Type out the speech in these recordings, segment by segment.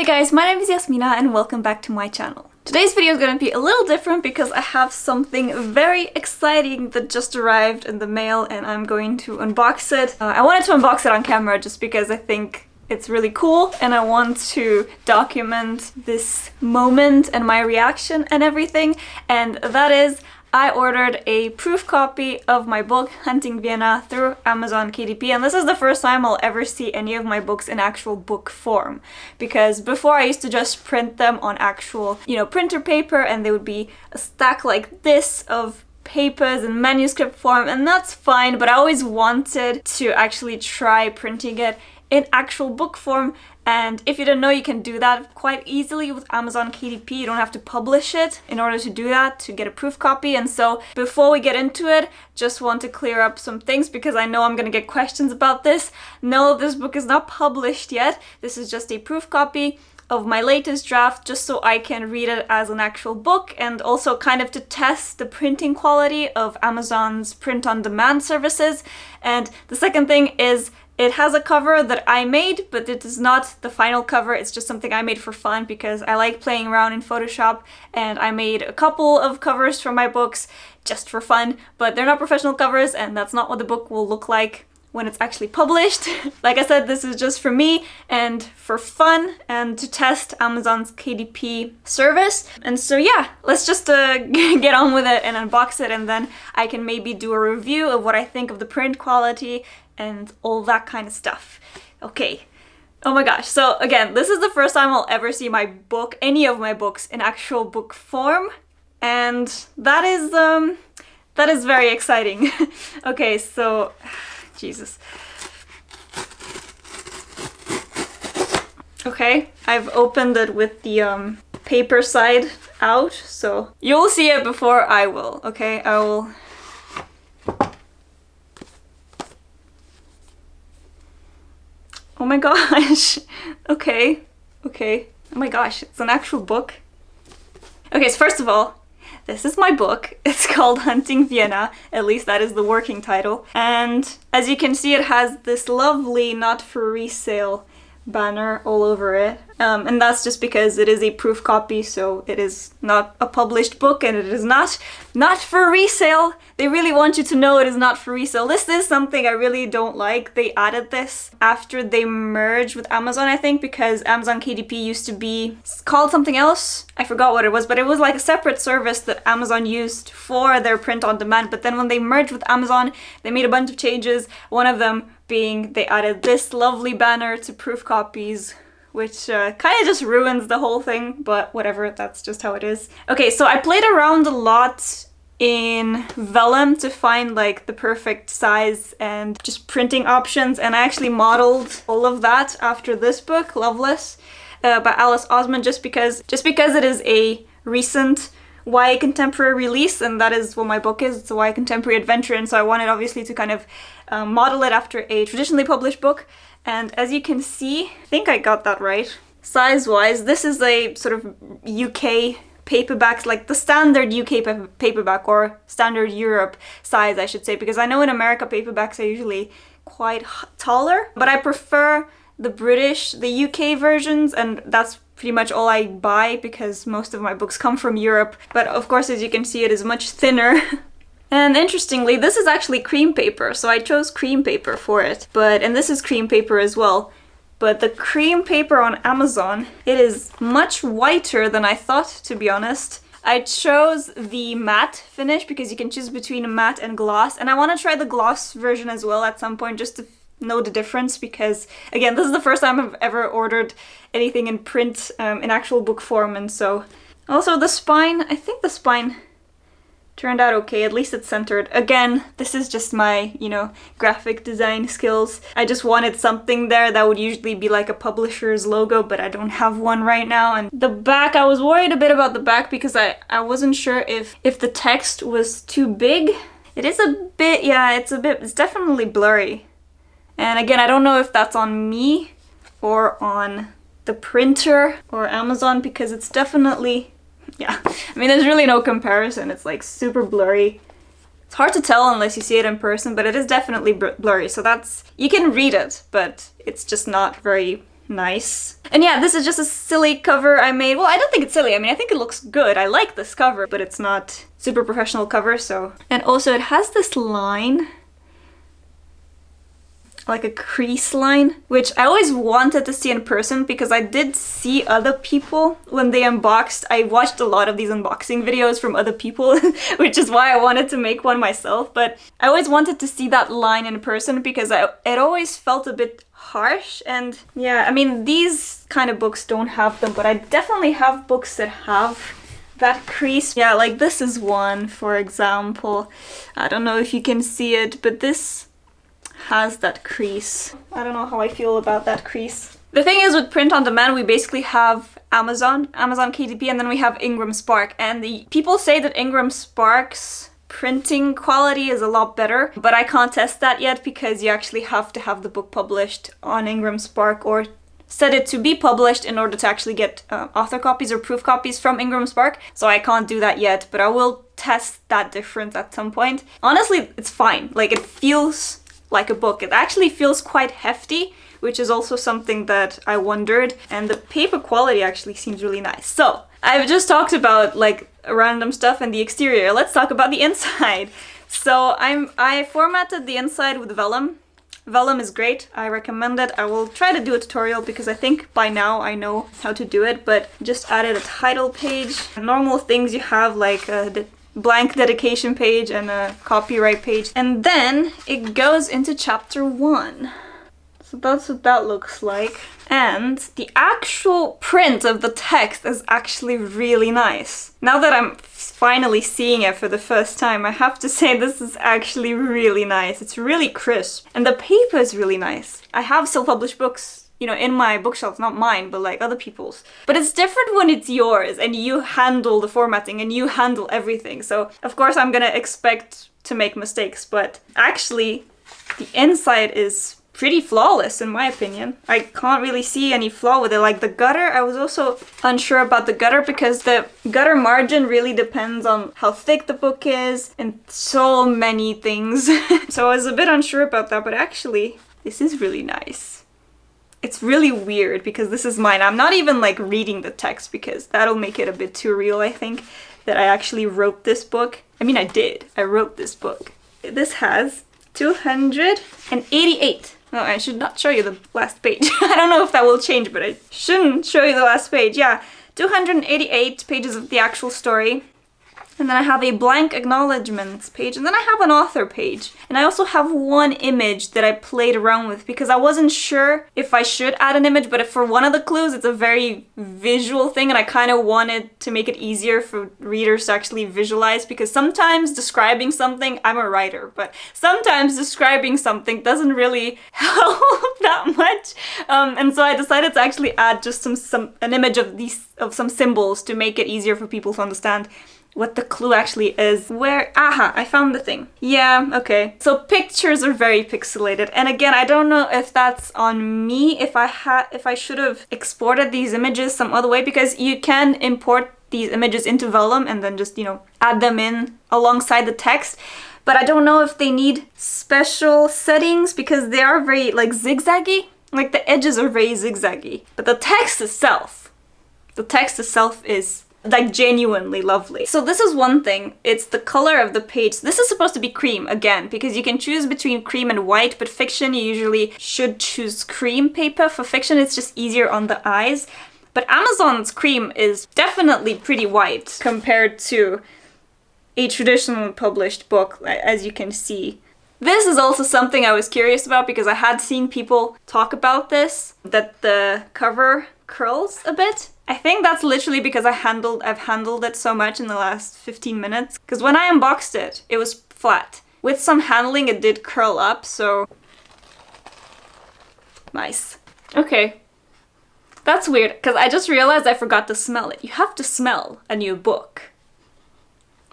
Hey guys, my name is Iasmina and welcome back to my channel. Today's video is going to be a little different because I have something very exciting that just arrived in the mail and I'm going to unbox it. I wanted to unbox it on camera just because I think it's really cool and I want to document this moment and my reaction and everything, and that is I ordered a proof copy of my book, Hunting Vienna, through Amazon KDP, and this is the first time I'll ever see any of my books in actual book form. Because before I used to just print them on actual, printer paper, and they would be a stack like this of papers in manuscript form, and that's fine, but I always wanted to actually try printing it in actual book form. And if you don't know, you can do that quite easily with Amazon KDP. You don't have to publish it in order to do that, to get a proof copy. And so before we get into it, just want to clear up some things because I know I'm gonna get questions about this. No, this book is not published yet. This is just a proof copy of my latest draft, just so I can read it as an actual book, and also kind of to test the printing quality of Amazon's print-on-demand services. And the second thing is, it has a cover that I made, but it is not the final cover. It's just something I made for fun because I like playing around in Photoshop, and I made a couple of covers for my books just for fun, but they're not professional covers, and that's not what the book will look like when it's actually published. Like I said, this is just for me and for fun and to test Amazon's KDP service. And so yeah, let's just get on with it and unbox it, and then I can maybe do a review of what I think of the print quality and all that kind of stuff. Okay. Oh my gosh. So again, this is the first time I'll ever see my book, any of my books, in actual book form, and that is very exciting. Okay, so Jesus. Okay, I've opened it with the paper side out, so you'll see it before I will. Okay, I will. Oh my gosh. Okay. Oh my gosh, it's an actual book. Okay, so first of all, this is my book. It's called Hunting Vienna, at least that is the working title. And as you can see, it has this lovely not for resale banner all over it. And that's just because it is a proof copy, so it is not a published book and it is not for resale. They really want you to know it is not for resale. This is something I really don't like. They added this after they merged with Amazon, I think, because Amazon KDP used to be called something else. I forgot what it was, but it was like a separate service that Amazon used for their print on demand. But then when they merged with Amazon, they made a bunch of changes. One of them being they added this lovely banner to proof copies, which kind of just ruins the whole thing, but whatever, that's just how it is. Okay, so I played around a lot in Vellum to find like the perfect size and just printing options, and I actually modeled all of that after this book, Loveless, by Alice Osman, just because it is a recent YA contemporary release, and that is what my book is. It's a YA contemporary adventure, and so I wanted obviously to kind of model it after a traditionally published book. And as you can see, I think I got that right. Size-wise, this is a sort of UK paperback, like the standard UK paperback, or standard Europe size, I should say, because I know in America paperbacks are usually quite taller, but I prefer the UK versions, and that's pretty much all I buy because most of my books come from Europe. But of course, as you can see, it is much thinner. And interestingly, this is actually cream paper, so I chose cream paper for it. And this is cream paper as well. But the cream paper on Amazon, it is much whiter than I thought, to be honest. I chose the matte finish because you can choose between matte and gloss, and I want to try the gloss version as well at some point just to know the difference, because again, this is the first time I've ever ordered anything in print in actual book form. And so also the spine, I think the spine turned out okay, at least it's centered. Again, this is just my, graphic design skills. I just wanted something there that would usually be like a publisher's logo, but I don't have one right now. And the back, I was worried a bit about the back because I wasn't sure if the text was too big. It is a bit, yeah, it's definitely blurry. And again, I don't know if that's on me or on the printer or Amazon, because it's definitely, yeah, I mean, there's really no comparison. It's like super blurry. It's hard to tell unless you see it in person, but it is definitely blurry. So that's, you can read it, but it's just not very nice. And yeah, this is just a silly cover I made. Well, I don't think it's silly. I mean, I think it looks good. I like this cover, but it's not super professional cover, so. And also it has this line, like a crease line, which I always wanted to see in person because I did see other people when they unboxed. I watched a lot of these unboxing videos from other people, which is why I wanted to make one myself, but I always wanted to see that line in person because it always felt a bit harsh. And yeah, I mean, these kind of books don't have them, but I definitely have books that have that crease. Yeah, like this is one, for example. I don't know if you can see it, but this has that crease. I don't know how I feel about that crease. The thing is, with print on demand, we basically have Amazon KDP, and then we have Ingram Spark. And the people say that Ingram Spark's printing quality is a lot better, but I can't test that yet because you actually have to have the book published on Ingram Spark or set it to be published in order to actually get author copies or proof copies from Ingram Spark. So I can't do that yet, but I will test that difference at some point. Honestly, it's fine. Like, it feels like a book. It actually feels quite hefty, which is also something that I wondered, and the paper quality actually seems really nice. So I've just talked about like random stuff and the exterior. Let's talk about the inside. So I formatted the inside with vellum. Vellum is great. I recommend it. I will try to do a tutorial because I think by now I know how to do it, but just added a title page. Normal things you have, like the blank dedication page and a copyright page, and then it goes into chapter 1. So that's what that looks like. And the actual print of the text is actually really nice. Now that I'm finally seeing it for the first time, I have to say this is actually really nice. It's really crisp, and the paper is really nice. I have self-published books, you know, in my bookshelf, not mine, but like other people's. But it's different when it's yours and you handle the formatting and you handle everything. So of course I'm gonna expect to make mistakes, but actually the inside is pretty flawless in my opinion. I can't really see any flaw with it. Like the gutter, I was also unsure about the gutter because the gutter margin really depends on how thick the book is and so many things. So I was a bit unsure about that, but actually this is really nice. It's really weird because this is mine. I'm not even like reading the text because that'll make it a bit too real, I think, that I actually wrote this book. I mean, I did. I wrote this book. This has 288. No, I should not show you the last page. I don't know if that will change, but I shouldn't show you the last page. Yeah, 288 pages of the actual story. And then I have a blank acknowledgements page, and then I have an author page. And I also have one image that I played around with because I wasn't sure if I should add an image, but for one of the clues, it's a very visual thing, and I kind of wanted to make it easier for readers to actually visualize, because sometimes describing something, I'm a writer, but sometimes describing something doesn't really help that much. And so I decided to actually add just an image of some symbols to make it easier for people to understand what the clue actually is. Where, aha, I found the thing. Yeah, okay. So pictures are very pixelated. And again, I don't know if that's on me, if I should have exported these images some other way, because you can import these images into vellum and then just, you know, add them in alongside the text. But I don't know if they need special settings because they are very like zigzaggy. Like the edges are very zigzaggy. But the text itself is like genuinely lovely. So this is one thing, it's the color of the page. This is supposed to be cream again, because you can choose between cream and white, but fiction you usually should choose cream paper. For fiction it's just easier on the eyes. But Amazon's cream is definitely pretty white compared to a traditional published book, as you can see. This is also something I was curious about because I had seen people talk about this, that the cover curls a bit. I think that's literally because I've handled it so much in the last 15 minutes. Because when I unboxed it, it was flat. With some handling, it did curl up, so nice. Okay. That's weird, because I just realized I forgot to smell it. You have to smell a new book.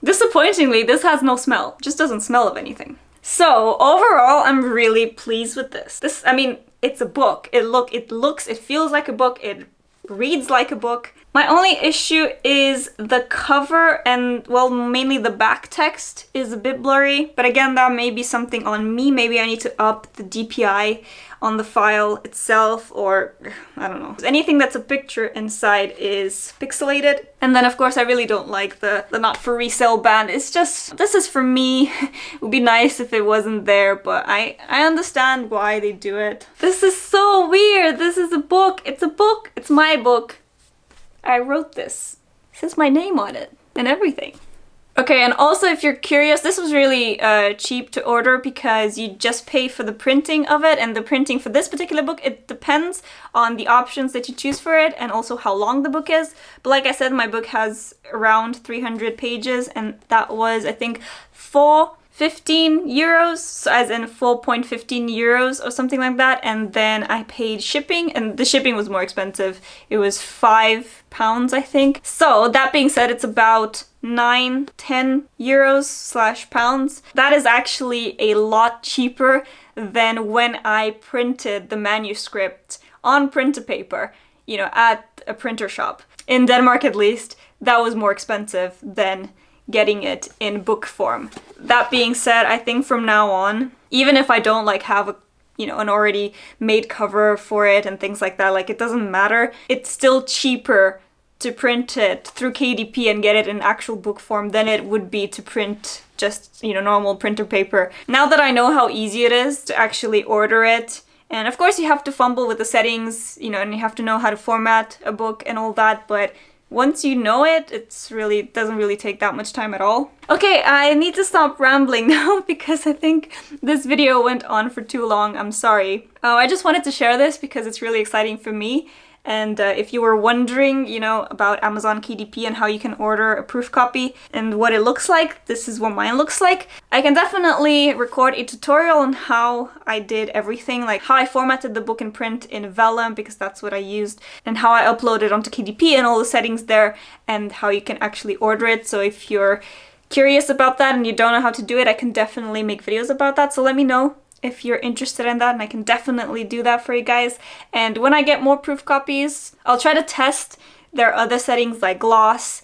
Disappointingly, this has no smell. It just doesn't smell of anything. So overall, I'm really pleased with this. I mean, it's a book. It feels like a book. It reads like a book. My only issue is the cover and, well, mainly the back text is a bit blurry, but again, that may be something on me. Maybe I need to up the DPI on the file itself, or I don't know. Anything that's a picture inside is pixelated. And then of course I really don't like the not for resale band. It's just, this is for me. It would be nice if it wasn't there, but I understand why they do it. This is so weird. This is a book. It's a book. It's my book. I wrote this. It says my name on it and everything. Okay, and also if you're curious, this was really cheap to order because you just pay for the printing of it, and the printing for this particular book, it depends on the options that you choose for it and also how long the book is. But like I said, my book has around 300 pages, and that was, I think, 4.15 euros, so as in 4.15 euros or something like that. And then I paid shipping, and the shipping was more expensive. It was £5, I think. So that being said, it's about 9-10 euros / pounds. That is actually a lot cheaper than when I printed the manuscript on printer paper, you know, at a printer shop. In Denmark at least, that was more expensive than getting it in book form. That being said, I think from now on, even if I don't like have a, you know, an already made cover for it and things like that, like it doesn't matter. It's still cheaper to print it through KDP and get it in actual book form than it would be to print just, you know, normal printer paper. Now that I know how easy it is to actually order it, and of course you have to fumble with the settings, you know, and you have to know how to format a book and all that, but once you know it, it doesn't really take that much time at all. Okay, I need to stop rambling now because I think this video went on for too long. I'm sorry. I just wanted to share this because it's really exciting for me. And if you were wondering, you know, about Amazon KDP and how you can order a proof copy and what it looks like, this is what mine looks like. I can definitely record a tutorial on how I did everything, like how I formatted the book in print in Vellum, because that's what I used, and how I uploaded onto KDP and all the settings there, and how you can actually order it. So if you're curious about that and you don't know how to do it, I can definitely make videos about that. So let me know if you're interested in that, and I can definitely do that for you guys. And when I get more proof copies, I'll try to test their other settings like gloss,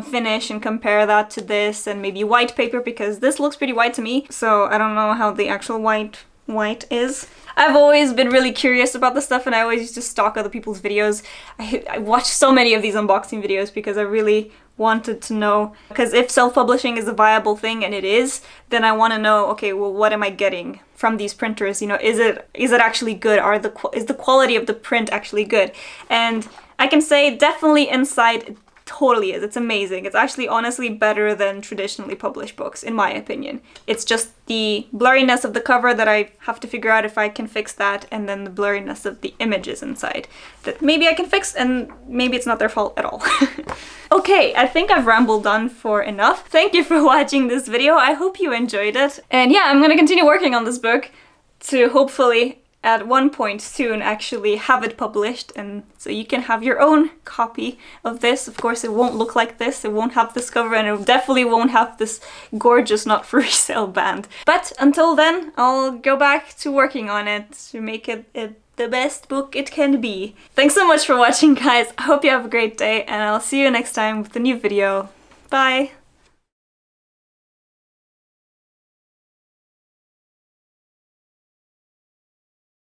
finish, and compare that to this, and maybe white paper, because this looks pretty white to me, so I don't know how the actual white is. I've always been really curious about this stuff, and I always used to stalk other people's videos. I watched so many of these unboxing videos because I really wanted to know, because if self-publishing is a viable thing, and it is, then I want to know, okay, well, what am I getting from these printers? You know, is it actually good? Is the quality of the print actually good? And I can say definitely inside it totally is. It's amazing. It's actually honestly better than traditionally published books, in my opinion. It's just the blurriness of the cover that I have to figure out if I can fix that, and then the blurriness of the images inside that maybe I can fix, and maybe it's not their fault at all. Okay, I think I've rambled on for enough. Thank you for watching this video. I hope you enjoyed it. And yeah, I'm gonna continue working on this book to hopefully at one point soon actually have it published, and so you can have your own copy of this. Of course, it won't look like this, it won't have this cover, and it definitely won't have this gorgeous not for resale band. But until then, I'll go back to working on it to make it the best book it can be. Thanks so much for watching, guys. I hope you have a great day, and I'll see you next time with a new video. Bye!